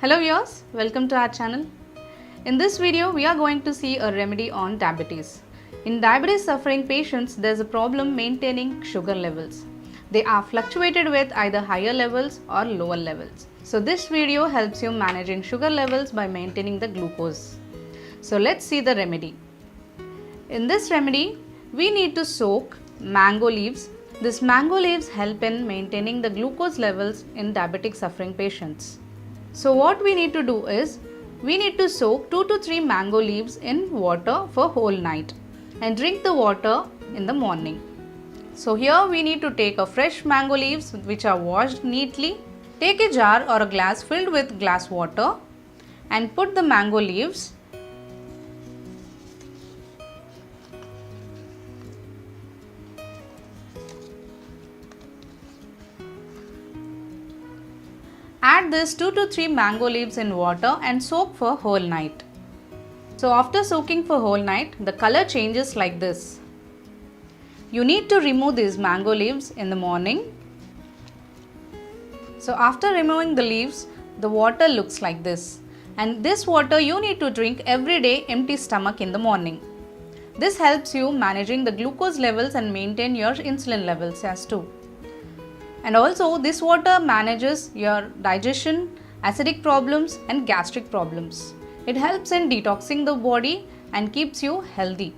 Hello viewers, welcome to our channel. In this video, we are going to see a remedy on diabetes. In diabetes suffering patients, there is a problem maintaining sugar levels. They are fluctuated with either higher levels or lower levels. So this video helps you managing sugar levels by maintaining the glucose. So let's see the remedy. In this remedy, we need to soak mango leaves. These mango leaves help in maintaining the glucose levels in diabetic suffering patients. So what we need to do is, we need to soak 2 to 3 mango leaves in water for whole night and drink the water in the morning. So here we need to take a fresh mango leaves which are washed neatly. Take a jar or a glass filled with glass water and put the mango leaves. Add this 2 to 3 mango leaves in water and soak for whole night. So after soaking for whole night, the color changes like this. You need to remove these mango leaves in the morning. So after removing the leaves, the water looks like this. And this water you need to drink every day empty stomach in the morning. This helps you managing the glucose levels and maintain your insulin levels as too. And also this water manages your digestion, acidic problems and gastric problems. It helps in detoxing the body and keeps you healthy.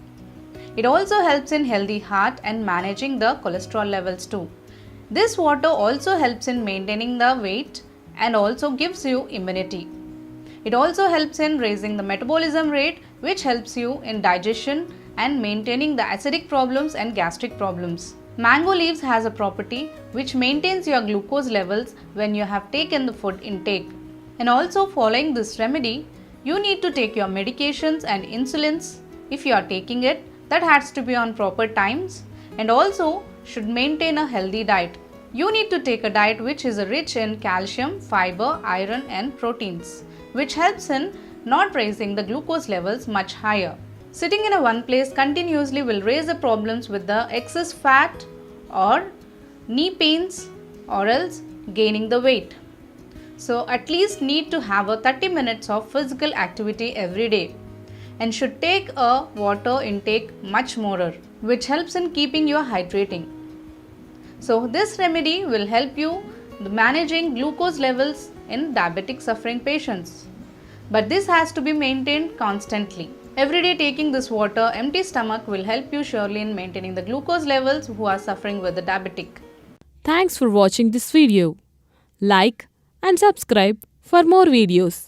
It also helps in healthy heart and managing the cholesterol levels too. This water also helps in maintaining the weight and also gives you immunity. It also helps in raising the metabolism rate, which helps you in digestion and maintaining the acidic problems and gastric problems. Mango leaves has a property which maintains your glucose levels when you have taken the food intake. And also following this remedy, you need to take your medications and insulins. If you are taking it, that has to be on proper times and also should maintain a healthy diet. You need to take a diet which is rich in calcium, fiber, iron and proteins, which helps in not raising the glucose levels much higher. Sitting in one place continuously will raise the problems with the excess fat or knee pains or else gaining the weight. So at least need to have a 30 minutes of physical activity every day and should take a water intake much more, which helps in keeping you hydrating. So this remedy will help you managing glucose levels in diabetic suffering patients. But this has to be maintained constantly. Every day taking this water empty stomach will help you surely in maintaining the glucose levels who are suffering with the diabetic. Thanks for watching this video. Like and subscribe for more videos.